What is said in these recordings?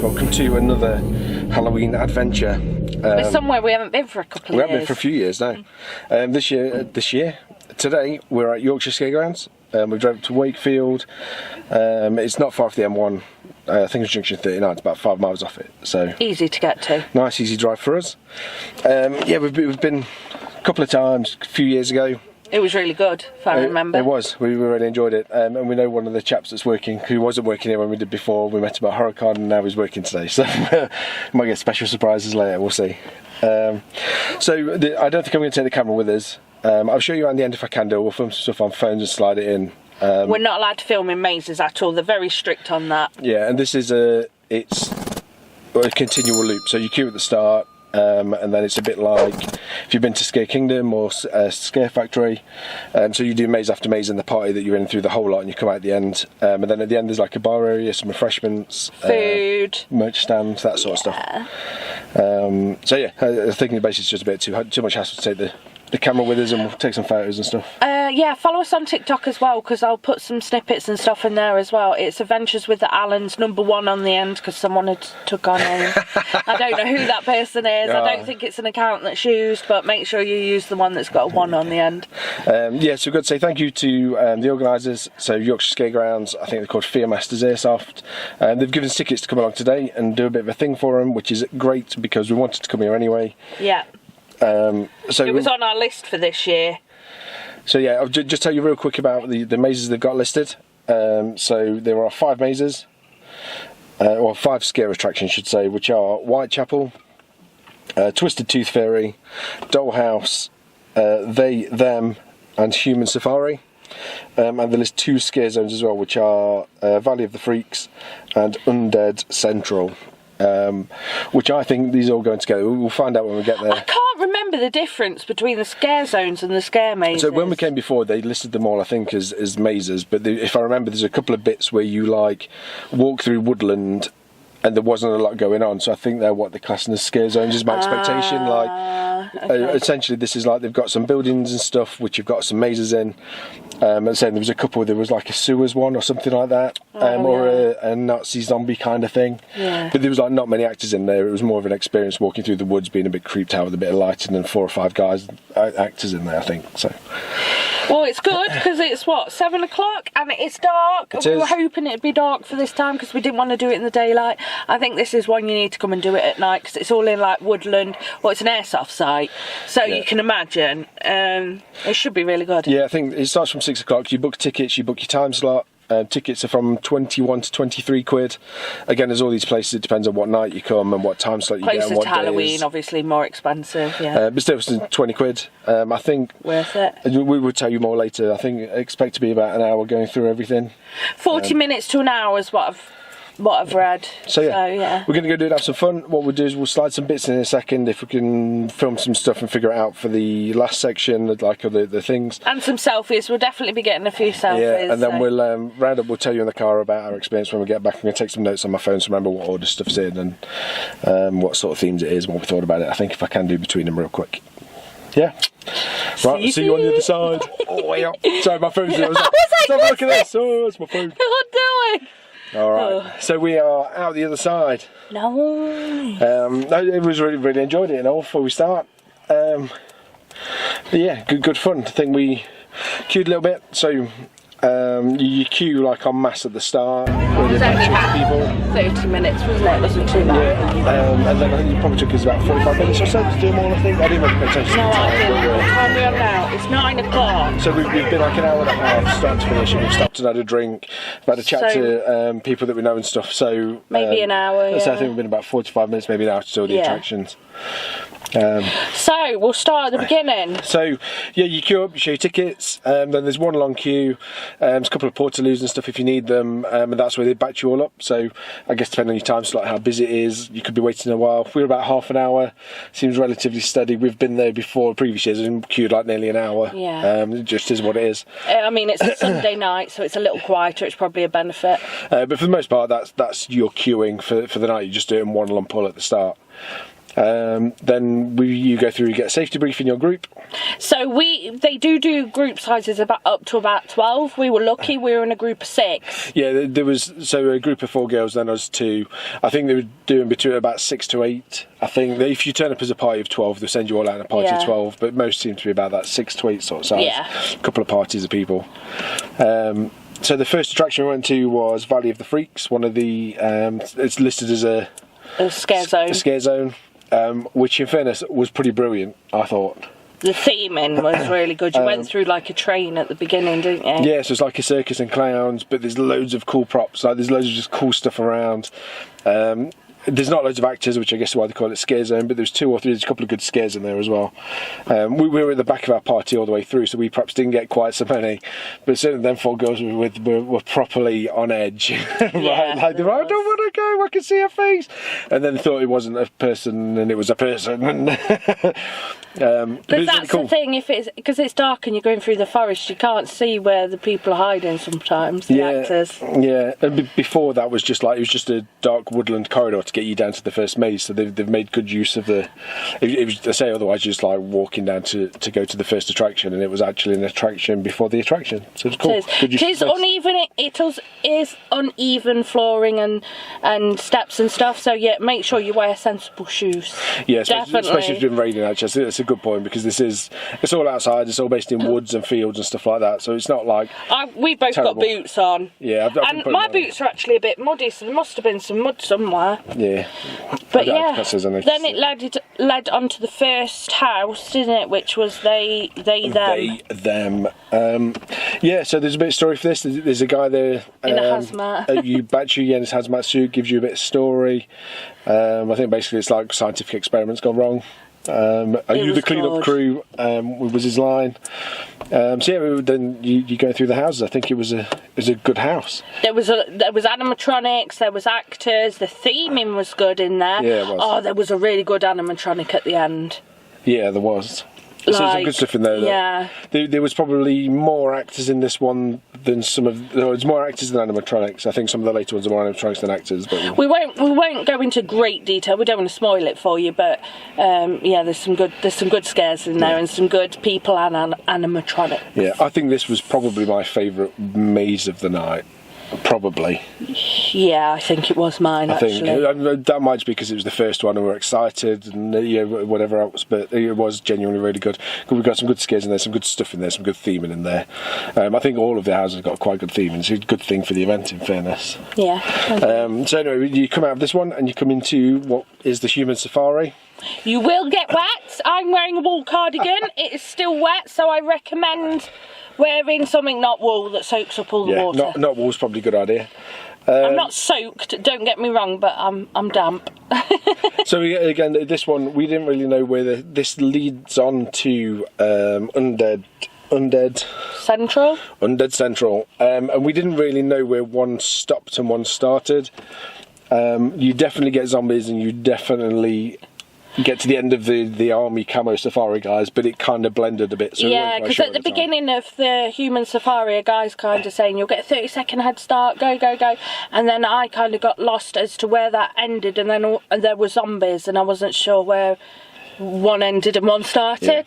welcome to another Halloween adventure. We're somewhere we haven't been for a couple of years. We haven't been for a few years now. Today we're at Yorkshire Scaregrounds. We drove to Wakefield. It's not far off the M1. I think it's junction 39. It's about 5 miles off it. So easy to get to. Nice, easy drive for us. Yeah, we've been a couple of times. A few years ago. It was really good, if I remember. It was. We really enjoyed it. And we know one of the chaps that's working, who wasn't working here when we did before. We met him at HorrorCon and now he's working today. So we might get special surprises later, we'll see. I don't think I'm going to take the camera with us. I'll show you around the end if I can do. We'll film some stuff on phones and slide it in. We're not allowed to film in mazes at all. They're very strict on that. Yeah, and this is it's a continual loop. So you queue at the start. And then it's a bit like if you've been to Scare Kingdom or Scare Factory, so you do maze after maze in the party that you're in through the whole lot and you come out at the end, and then at the end there's like a bar area, some refreshments, food, merch stands, that sort of stuff. So yeah, I think the base is just a bit too much hassle to take the camera with us, and we'll take some photos and stuff. Yeah, follow us on TikTok as well, because I'll put some snippets and stuff in there as well. It's Adventures with the Allens, #1 on the end, because someone had took our name. I don't know who that person is. I don't think it's an account that's used, but make sure you use the one that's got a 1 on the end. Yeah, so we've got to say thank you to the organisers, so Yorkshire Scaregrounds. I think they're called Fear Masters Airsoft. They've given us tickets to come along today and do a bit of a thing for them, which is great because we wanted to come here anyway. Yeah. So it was on our list for this year. So yeah, I'll just tell you real quick about the mazes they've got listed. So there are 5 mazes, or 5 scare attractions, should say, which are Whitechapel, Twisted Tooth Fairy, Dollhouse, They, Them, and Human Safari. And there is 2 scare zones as well, which are Valley of the Freaks and Undead Central. Which I think these all going together. We'll find out when we get there. I can't remember the difference between the scare zones and the scare mazes. So when we came before, they listed them all, I think, as mazes. But if I remember, there's a couple of bits where you like walk through woodland, and there wasn't a lot going on. So I think they're what they're classing as scare zones. Is my expectation. Okay. Essentially, this is like they've got some buildings and stuff which you've got some mazes in. And saying there was a couple. There was like a sewers one or something like that, or a Nazi zombie kind of thing. Yeah. But there was like not many actors in there. It was more of an experience walking through the woods, being a bit creeped out with a bit of lighting, and 4 or 5 guys actors in there, I think. So. Well, it's good because it's what, 7 o'clock and it's dark. We were hoping it'd be dark for this time because we didn't want to do it in the daylight. I think this is one you need to come and do it at night because it's all in like woodland. Well, it's an airsoft site, so you can imagine it should be really good. Yeah, I think it starts from 6 o'clock. You book tickets, you book your time slot. Tickets are from 21 to 23 quid. Again, there's all these places. It depends on what night you come and what time slot you get and what to Halloween, obviously more expensive. Yeah, but still, it's 20 quid. I think worth it. We will tell you more later. I think expect to be about an hour going through everything. 40 minutes to an hour is what I've read. So yeah, we're going to go do it, have some fun. What we'll do is we'll slide some bits in a second if we can film some stuff and figure it out for the last section, like the things. And some selfies. We'll definitely be getting a few selfies. Yeah, and then we'll round up. We'll tell you in the car about our experience when we get back. I'm going to take some notes on my phone to remember what order stuff's in and what sort of themes it is and what we thought about it. I think if I can do between them real quick. Yeah. Right, see you on the other side. Oh, way up. Sorry, my phone's there. Look at this. Oh, that's my phone. What doing? Alright, so we are out the other side. No, it was really enjoyed it, before we start. But yeah, good fun. I think we queued a little bit, so you queue like en masse at the start. It was only 30 minutes, wasn't it? It wasn't too long. Yeah, and then I think it probably took us about 45 minutes or so to do them all, I think. I didn't really pay attention to the time. What time are we on now? It's 9 o'clock. So we've been like an hour and a half, start to finish, and we've stopped and had a drink. We've had a chat to people that we know and stuff, so... Maybe an hour, yeah. So I think we've been about 45 minutes, maybe an hour to do all the attractions. So we'll start at the beginning. So yeah, you queue up, you show your tickets, then there's one long queue, there's a couple of portaloos and stuff if you need them, and that's where they batch you all up. So I guess depending on your time slot, how busy it is, you could be waiting a while. We're about half an hour, seems relatively steady. We've been there before previous years and queued like nearly an hour. Yeah. It just is what it is. I mean, it's a Sunday night, so it's a little quieter. It's probably a benefit. But for the most part, that's your queuing for the night. You just do it in one lump all at the start. Then you go through, you get a safety brief in your group. So they do group sizes up to about 12. We were lucky, we were in a group of 6. Yeah, there was a group of 4 girls, then us 2. I think they were doing between about 6 to 8. I think that if you turn up as a party of 12, they'll send you all out in a party of 12, but most seem to be about that 6 to 8 sort of size. Yeah. A couple of parties of people. So the first attraction we went to was Valley of the Freaks, one of the, it's listed as a scare zone. A scare zone, which in fairness was pretty brilliant, I thought. The theming was really good. You went through like a train at the beginning, didn't you? Yeah, so it's like a circus and clowns, but there's loads of cool props. Like there's loads of just cool stuff around. There's not loads of actors, which I guess is why they call it Scare Zone, but there's 2 or 3, there's a couple of good scares in there as well. We were at the back of our party all the way through, so we perhaps didn't get quite so many, but certainly them 4 girls were properly on edge. Right? Yeah, like they were, I don't want to go, I can see her face. And then thought it wasn't a person and it was a person. But that's really cool. The thing, because it's dark and you're going through the forest, you can't see where the people are hiding sometimes, the actors. Yeah, and before that was just like, it was just a dark woodland corridor to get you down to the first maze, so they've made good use of the, it was, I say otherwise you're just like walking down to go to the first attraction, and it was actually an attraction before the attraction, so it's cool. It is uneven flooring and steps and stuff, so yeah, make sure you wear sensible shoes. Yeah, especially if it's been raining actually. I think that's a good point, because it's all outside, it's all based in woods and fields and stuff like that, so it's not like we've both got boots on. Yeah, and my boots are actually a bit muddy, so there must have been some mud somewhere. Yeah. But yeah, then it led on to the first house, didn't it, which was them. Yeah, so there's a bit of story for this. There's a guy there in a hazmat. You batch you in his hazmat suit, gives you a bit of story. I think basically it's like scientific experiments gone wrong. Are you the clean-up crew? Was his line. So yeah, then you go through the houses. I think it was a good house. There was animatronics, there was actors, the theming was good in there. Yeah, it was. Oh, there was a really good animatronic at the end. Yeah, there was. So some good stuff in there. Yeah. There was probably more actors in this one than there was more actors than animatronics. I think some of the later ones are more animatronics than actors. But we won't go into great detail. We don't want to spoil it for you, but yeah, there's some good scares in there and some good people and animatronics. Yeah, I think this was probably my favourite maze of the night. Probably. Yeah, I think it was mine. I think that might be because it was the first one and we're excited and whatever else, but it was genuinely really good. We've got some good scares in there, some good stuff in there, some good theming in there. I think all of the houses have got quite good theming. It's a good thing for the event, in fairness. Yeah. So anyway, you come out of this one and you come into what is the human safari. You will get wet. I'm wearing a wool cardigan. It is still wet, so I recommend wearing something not wool that soaks up all the water. Not wool's probably a good idea. I'm not soaked, don't get me wrong, but I'm damp. So again, this one we didn't really know where this leads on to Undead Central. Undead Central, and we didn't really know where one stopped and one started. You definitely get zombies, and you definitely get to the end of the army camo safari guys, but it kind of blended a bit. So yeah, because at the beginning of the human safari, a guy's kind of saying you'll get a 30-second head start, go, and then I kind of got lost as to where that ended, and then there were zombies, and I wasn't sure where one ended and one started. Yeah.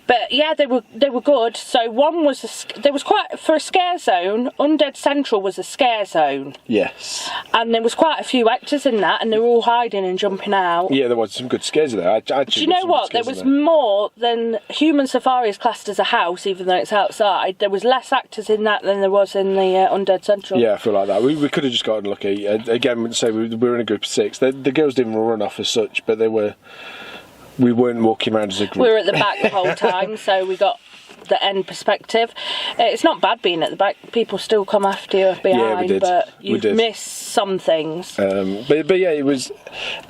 But yeah, they were good. So one was there was quite, for a scare zone, Undead Central was a scare zone. Yes. And there was quite a few actors in that, and they were all hiding and jumping out. Yeah, there was some good scares there. Do you know what? There was more than Human Safari is classed as a house, even though it's outside. There was less actors in that than there was in the Undead Central. Yeah, I feel like that. We could have just gotten lucky. Again, say we were in a group of 6. The girls didn't run off as such, but we weren't walking around as a group. We were at the back the whole time, so we got the end perspective. It's not bad being at the back. People still come after you behind, but you miss some things. But yeah, it was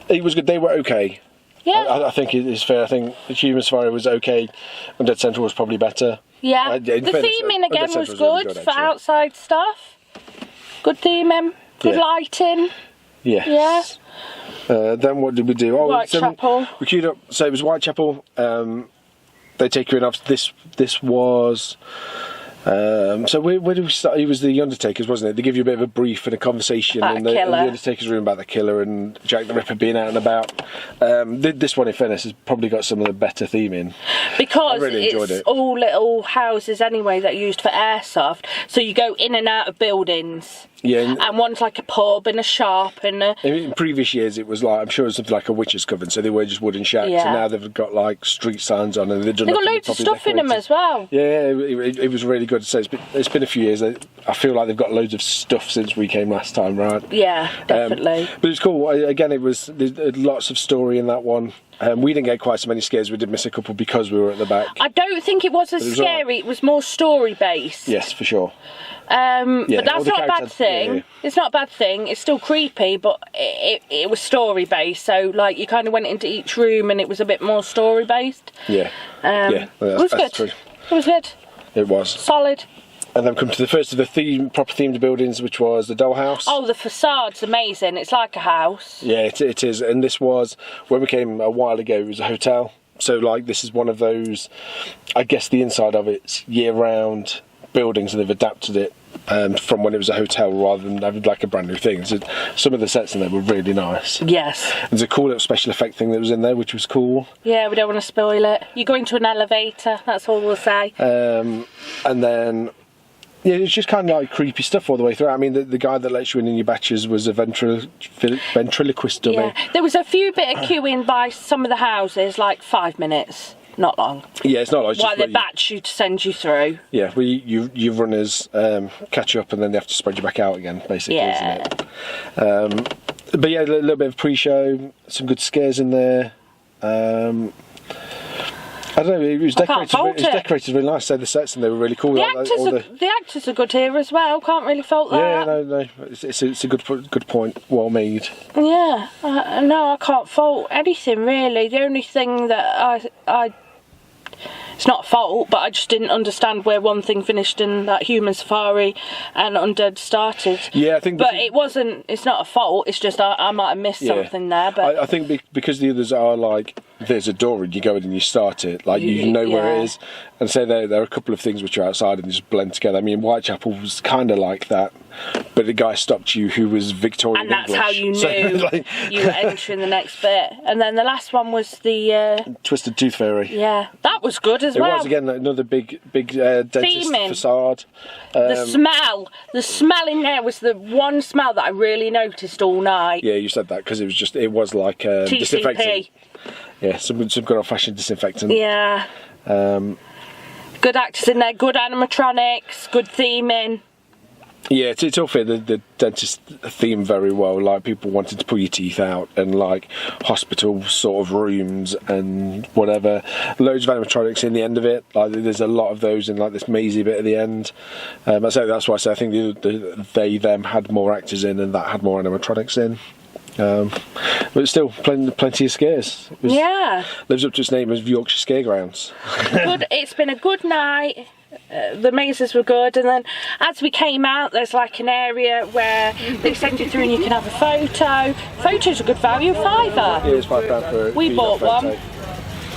good. They were okay. Yeah. I think it is fair. I think Human Safari was okay. Undead Central was probably better. Yeah. The theming again was good really for outside stuff. Good theming, good lighting. Yes. Yeah. Then what did we do? Whitechapel. We queued up. So it was Whitechapel. They take you in. This was So where did we start? It was the Undertakers, wasn't it? They give you a bit of a brief and a conversation in the Undertakers room about the killer and Jack the Ripper being out and about. This one, in fairness, has probably got some of the better theming. Because it's all little houses anyway that are used for airsoft, so you go in and out of buildings. Yeah, and one's like a pub and a shop and in previous years it was like, I'm sure it was something like a witch's coven, so they were just wooden shacks, and now they've got like street signs on, and they've got loads of stuff in them as well. Yeah, it was really good. So it's been a few years. I feel like they've got loads of stuff since we came last time, right? Yeah, definitely. But it's cool. Again, there's lots of story in that one. We didn't get quite so many scares. We did miss a couple because we were at the back. I don't think it was as scary. It was more story based. Yes, for sure. But that's not a bad thing. Yeah. It's not a bad thing. It's still creepy, but it was story based. So like you kind of went into each room and it was a bit more story based. Yeah. It was good. True. It was good. It was solid. And then come to the first of the proper themed buildings, which was the dollhouse. Oh, the facade's amazing. It's like a house. Yeah, it is. And this was, when we came a while ago, it was a hotel. So like this is one of those, I guess the inside of it's year-round buildings, and they've adapted it from when it was a hotel rather than having like a brand new thing. So some of the sets in there were really nice. Yes. There's a cool little special effect thing that was in there, which was cool. Yeah, we don't want to spoil it. You go into an elevator, that's all we'll say. And then... yeah, it's just kind of like creepy stuff all the way through. I mean, the guy that lets you in your batches was a ventriloquist dummy. Yeah, there was a few bit of queuing by some of the houses, like 5 minutes, not long. Yeah, it's not like while they batch you to send you through. Yeah, well, you runners catch you up and then they have to spread you back out again, basically, isn't it? But yeah, a little bit of pre-show, some good scares in there. I don't know, it was decorated really nice. So the sets and they were really cool. The actors are good here as well. Can't really fault that. Yeah, no, it's a good point. Well made. Yeah, no, I can't fault anything really. The only thing that it's not a fault, but I just didn't understand where one thing finished and that Human Safari and Undead started. Yeah, I think. But it's not a fault. It's just I might have missed something there. But I think because the others are like, there's a door and you go in and you start it, like you know where it is. And so there are a couple of things which are outside and just blend together. I mean, Whitechapel was kind of like that, but the guy stopped you who was Victorian English. And that's how you knew you were entering the next bit. And then the last one was the Twisted Tooth Fairy. Yeah, that was good as well. It was, again, another big dentist facade. The smell in there was the one smell that I really noticed all night. Yeah, you said that because it was like disinfectant. Yeah, some good old-fashioned disinfectant. Yeah. Good actors in there, good animatronics, good theming. Yeah, it's all fair. The dentist theme very well. Like people wanting to pull your teeth out, and like hospital sort of rooms and whatever. Loads of animatronics in the end of it. Like there's a lot of those in like this mazy bit at the end. So that's why I say I think them had more actors in, and that had more animatronics in. But still, plenty of scares. Lives up to its name as Yorkshire Scaregrounds. It's been a good night. The mazes were good, and then as we came out, there's like an area where they send you through and you can have a photo. Photos are good value, £5. Yeah, it's £5 for it. We bought one.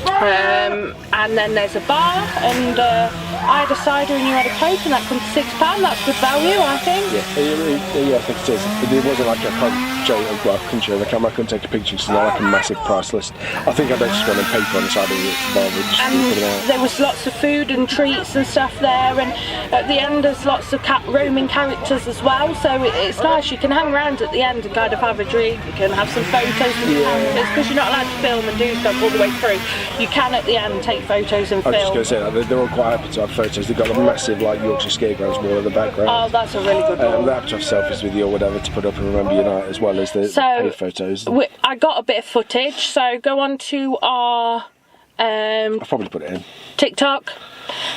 And then there's a bar, and I had a cider and you had a coke, and that comes to £6. That's good value, I think. Yeah, I think it is. It wasn't like I couldn't show the camera, I couldn't take a picture, so not like a massive price list. I think I just went and paper on the side of the bar. And there was lots of food and treats and stuff there, and at the end there's lots of roaming characters as well, so it's nice. You can hang around at the end and kind of have a drink, you can have some photos with the characters, because you're not allowed to film and do stuff all the way through. You can at the end take photos and film. I was just going to say that, they're all quite happy to have photos. They've got a massive like Yorkshire Scaregrounds wall in the background. Oh, that's a really good one. They're happy to have selfies with you or whatever to put up and remember your night, as well as the paid photos. I got a bit of footage, so go on to our I'll probably put it in TikTok,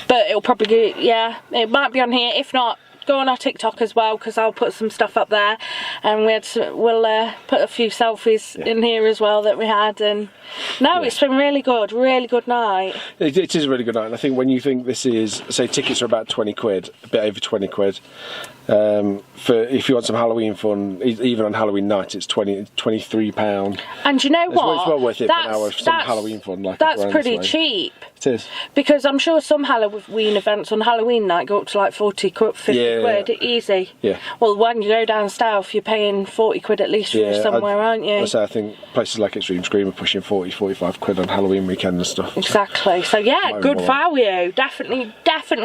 but it'll probably it might be on here. If not, go on our TikTok as well, because I'll put some stuff up there, and we'll put a few selfies in here as well that we had. And it's been really good night. It is a really good night, and I think when you think this is, say tickets are about £20, a bit over £20, For if you want some Halloween fun, even on Halloween night, it's £23. And you know what? It's well worth it for an hour for some Halloween fun. Like that's pretty cheap. It is. Because I'm sure some Halloween events on Halloween night go up to like 50 quid, easy. Yeah. Well, when you go down south, you're paying 40 quid at least for somewhere, aren't you? I think places like Extreme Scream are pushing 40, 45 quid on Halloween weekend and stuff. Exactly. So yeah, good value. Definitely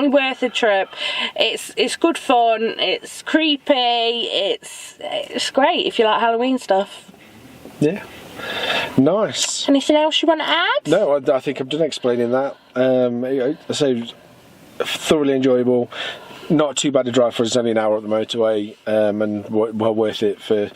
worth a trip. It's good fun. It's creepy. It's great if you like Halloween stuff. Yeah. Nice. Anything else you want to add? No, I think I'm done explaining that. So thoroughly enjoyable. Not too bad a drive for us, only an hour up the motorway, and well worth it for,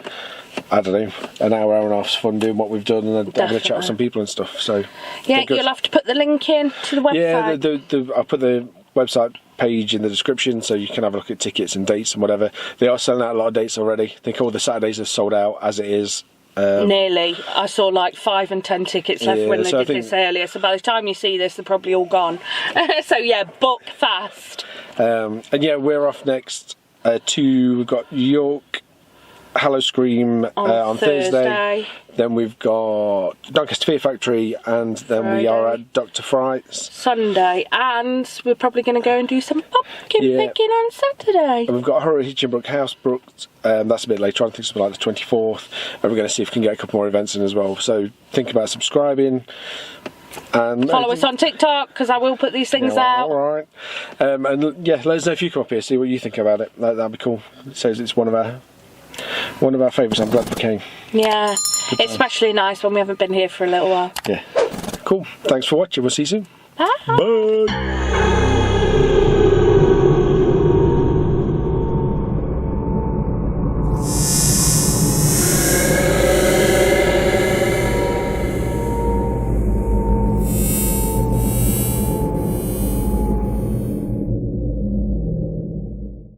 I don't know, an hour and a half's fun doing what we've done and then having a chat with some people and stuff. So yeah, you'll have to put the link in to the website. Yeah, I'll put the website page in the description so you can have a look at tickets and dates and whatever. They are selling out a lot of dates already. I think all the Saturdays have sold out as it is. Nearly. I saw like 5 and 10 tickets left when they did this earlier, so by the time you see this they're probably all gone. So yeah, book fast. And yeah, we're off next we've got York Hallow Scream on Thursday. Then we've got Doncaster Fear Factory, and then Friday. We are at Dr. Fright's Sunday, and we're probably going to go and do some pumpkin picking on Saturday. And we've got Horror at Hitchinbrook House booked. That's a bit later on. I think it's like the 24th, and we're going to see if we can get a couple more events in as well. So think about subscribing. And follow us on TikTok, because I will put these things out. Alright. And yeah, let us know if you come up here, see what you think about it. That'd be cool. It says it's one of our favourites. I'm glad we came. Yeah, it's especially nice when we haven't been here for a little while. Yeah. Cool. Thanks for watching. We'll see you soon. Bye. Bye.